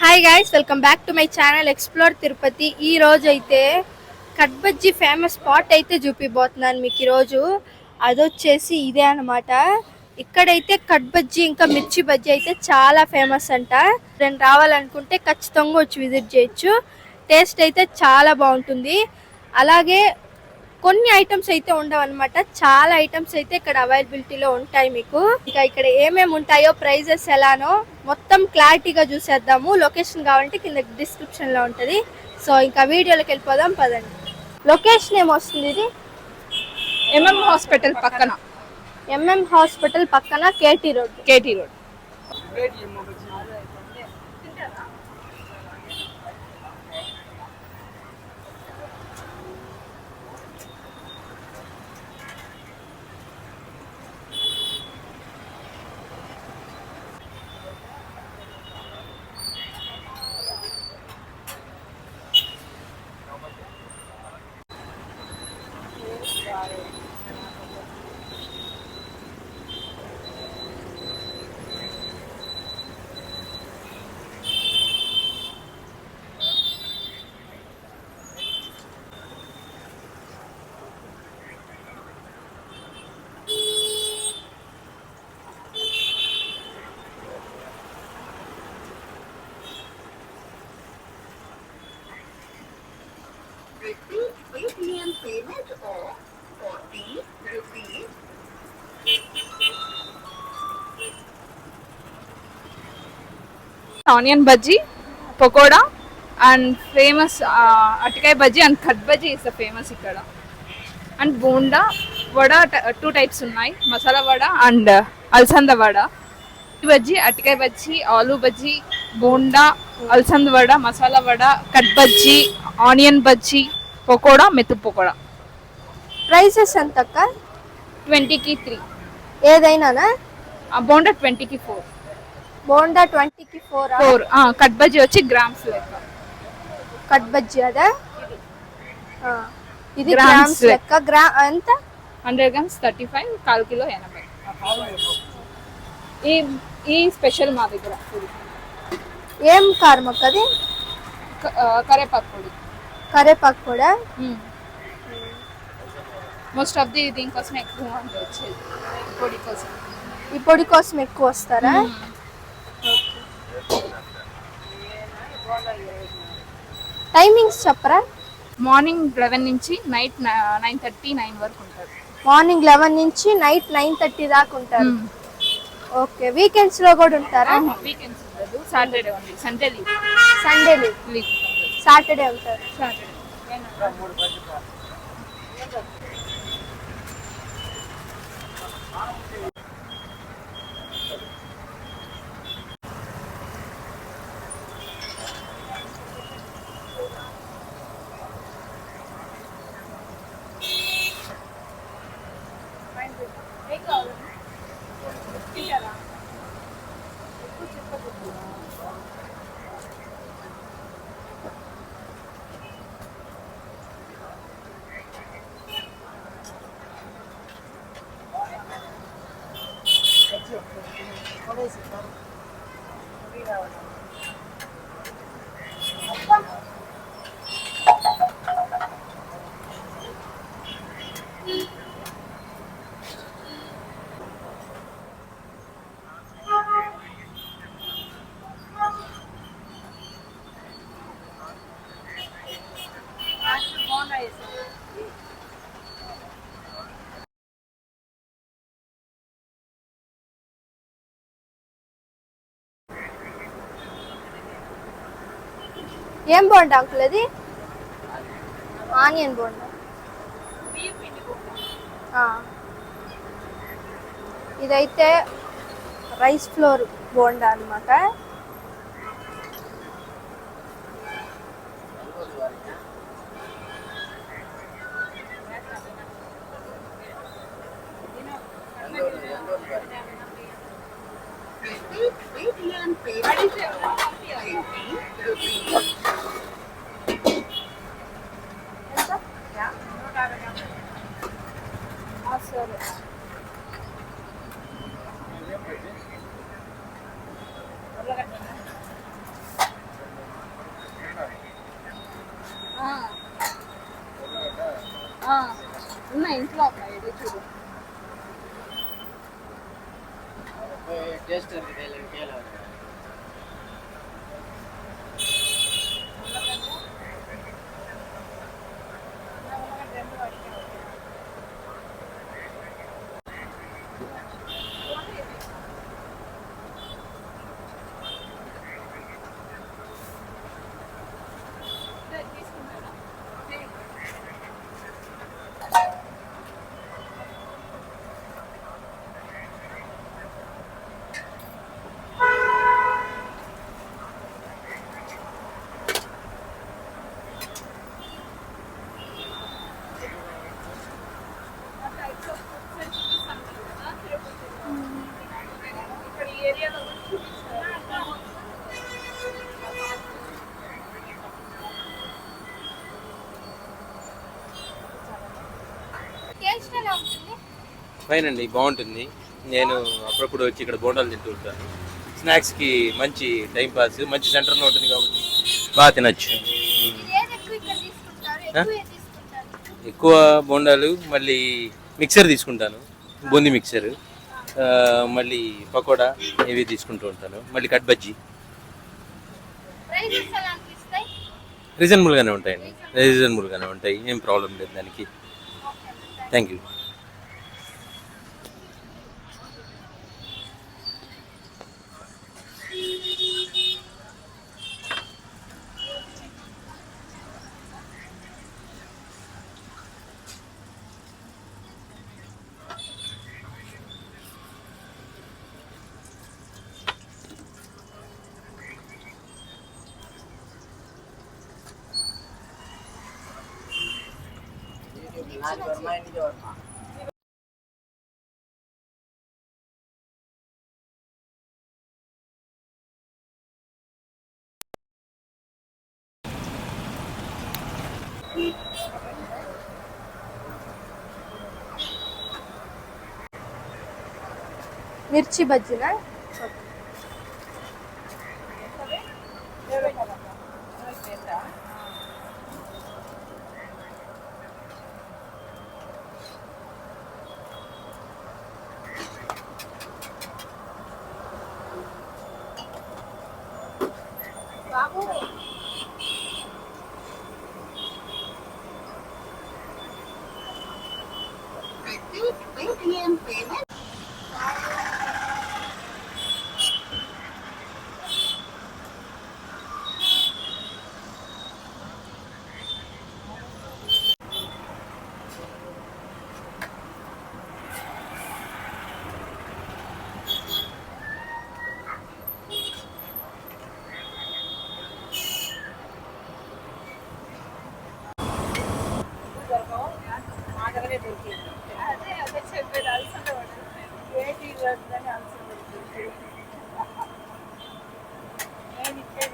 Hi guys, welcome back to my channel explore Tirupati. ఈ రోజు అయితే కట్బజ్జీ ఫేమస్ స్పాట్ అయితే చూపిపోతున్నాను మీకు. ఈరోజు అదొచ్చేసి ఇదే అనమాట. ఇక్కడైతే కట్బజ్జీ ఇంకా మిర్చి బజ్జీ అయితే చాలా ఫేమస్ అంట. నేను రావాలనుకుంటే ఖచ్చితంగా వచ్చి విజిట్ చేయొచ్చు. టేస్ట్ అయితే చాలా బాగుంటుంది. అలాగే కొన్ని ఐటమ్స్ అయితే ఉండవు అనమాట. చాలా ఐటమ్స్ అయితే ఇక్కడ అవైలబిలిటీలో ఉంటాయి మీకు. ఇంకా ఇక్కడ ఏమేమి ఉంటాయో, ప్రైజెస్ ఎలానో మొత్తం క్లారిటీగా చూసేద్దాము. లొకేషన్ కావాలంటే కింద డిస్క్రిప్షన్ లో ఉంటది. సో ఇంకా వీడియోలోకి వెళ్ళిపోదాం పదండి. లొకేషన్ ఏమొస్తుంది ఇది? ఎంఎం హాస్పిటల్ పక్కన. ఎంఎం హాస్పిటల్ పక్కన KT road. ATM payment of 40 rupees. Onion bhaji, pakoda, and famous attikai bhaji and khat bhaji is the famous ikkada. And bonda vada two types unnai, masala vada and alsanda vada. Bhaji, attikai bhaji, aloo bhaji, bonda, alsand vada, masala vada, khat bhaji, onion bhaji, pakoda, methu pakoda. Prices ఎంతక్క? 20కి 3. ఏదైనానా? బోండా 20కి 4. బోండా 20కి 4. Cut bajji వచ్చి grams లెక్క. Cut bajji అదా? ఇది grams grams లెక్క. ఎంత? 100 గ్రామ్స్ 35, 1/4 కిలో 80. ఈ స్పెషల్ మా దగ్గర. ఏం కారం అక్క అది? కరేపాకు పొడి. కరేపాకు కూడా. మోస్ట్ ఆఫ్ ది దీనికోసం ఎక్కువ మంది వచ్చేది, పొడి కోసం. ఈ పొడి కోసం ఎక్కువ వస్తారా? టైమింగ్స్ చెప్పరా? మార్నింగ్ 11 నుంచి నైట్ 9:30, 9 వరకు ఉంటారు. మార్నింగ్ 11 నుంచి నైట్ 9:30 దాకా ఉంటారు. ఓకే. వీకెండ్స్ లో కూడా ఉంటారా? వీకెండ్స్ ఉండదు, Saturday only. Sunday leave. Sunday leave. Saturday ఉంటారు. సాటర్డే. ఏం బోండా అంకుల్ అది? ఆనియన్ బోండా. ఇదైతే రైస్ ఫ్లోర్ బోండా అన్నమాట. ATM payment of 20 rupees. సరే. ఉన్నాయి ఇంట్లో ఉన్నాయి, ఇది చూడు. ಟೇಸ್ಟ್ ಇರ್ತದೆ ಇಲ್ಲ ಕೇಳ టేస్ట్ ఎలా ఉంటుంది? ఫైన్ అండి, బాగుంటుంది. నేను అప్పుడప్పుడు వచ్చి ఇక్కడ బోండాలు తింటూ ఉంటాను. స్నాక్స్కి మంచి టైం పాస్, మంచి సెంటర్లో ఉంటుంది కాబట్టి బాగా తినచ్చు. ఇది ఏది ఎక్కువ ఇక్కడ తీసుకుంటారు? ఎక్కువ ఏది తీసుకుంటారు? ఎక్కువ బోండాలు, మళ్ళీ మిక్సర్ తీసుకుంటాను, బూందీ మిక్సర్, మళ్ళీ పకోడా ఇవి తీసుకుంటూ ఉంటాను, మళ్ళీ కట్ బజ్జీ. ప్రైజెస్ ఎలా అనిపిస్తాయి? రీజనబుల్గానే ఉంటాయండి, రీజనబుల్గానే ఉంటాయి, ఏం ప్రాబ్లం లేదు దానికి. Thank you. మిర్చి బజ్జీనా? బాబు Receive Paytm payment. అదే చెప్పేది, అలసంద వడలు. ఏంటి ఇవ్వద్దని అలసంద వడలు. నేను ఇచ్చే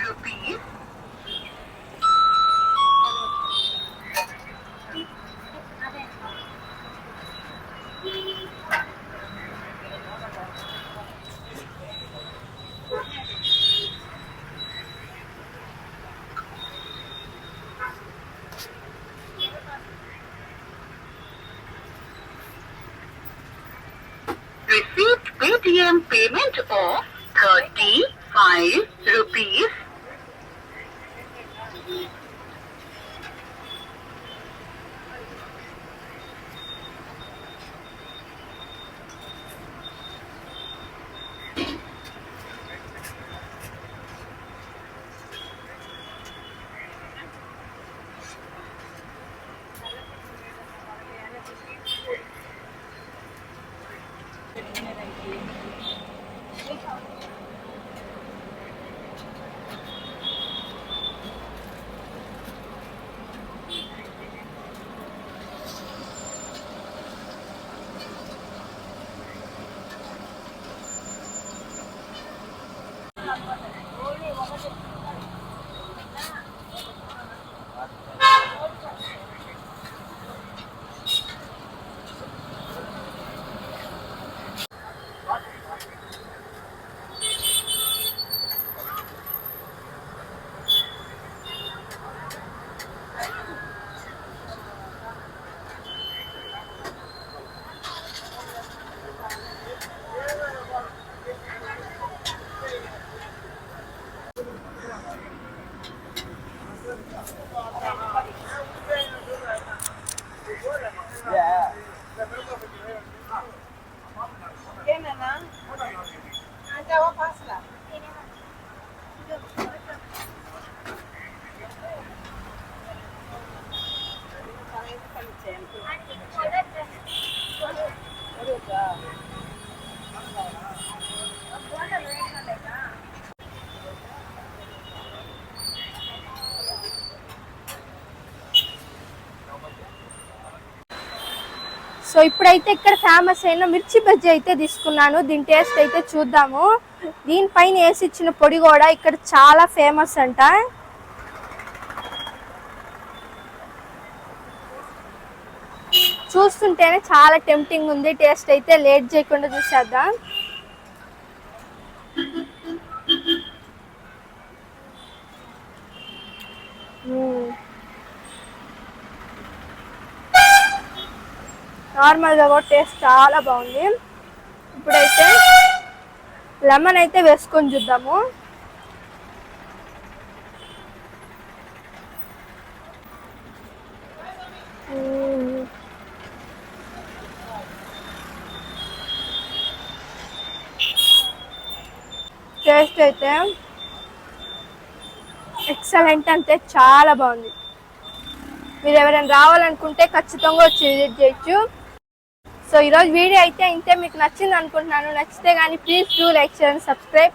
Rupees Received Paytm payment of 30 5 rupees. So ఇప్పుడైతే ఇక్కడ ఫేమస్ అయిన మిర్చి బజ్జీ అయితే తీసుకున్నాను. దీని టేస్ట్ అయితే చూద్దాము. దీనిపైన వేసి ఇచ్చిన పొడి కూడా ఇక్కడ చాలా ఫేమస్ అంట. చూస్తుంటేనే చాలా టెంప్టింగ్ ఉంది. టేస్ట్ అయితే లేట్ చేయకుండా చూసేద్దాం. నార్మల్గా కూడా టేస్ట్ చాలా బాగుంది. ఇప్పుడైతే లెమన్ అయితే వేసుకొని చూద్దాము. టేస్ట్ అయితే ఎక్సలెంట్, అంటే చాలా బాగుంది. మీరు ఎవరైనా రావాలనుకుంటే ఖచ్చితంగా వచ్చి విజిట్ చేయొచ్చు. సో ఈరోజు వీడియో అయితే ఇంతే. మీకు నచ్చింది అనుకుంటున్నాను. నచ్చితే కానీ please do like, share and subscribe.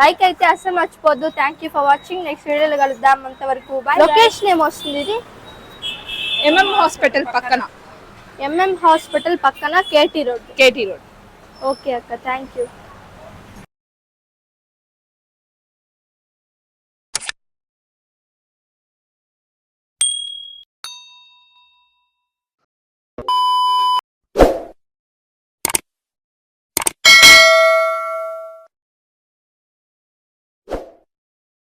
Like అయితే అస్సలు మర్చిపోద్దు. Thank you for watching. Next వీడియోలో కలుద్దాం. అంతవరకు బాయ్. లొకేషన్ ఏమొస్తుంది ఇది? ఎంఎం హాస్పిటల్ పక్కన. ఎంఎం హాస్పిటల్ పక్కన KT road. KT road. Okay అక్క, థ్యాంక్ యూ.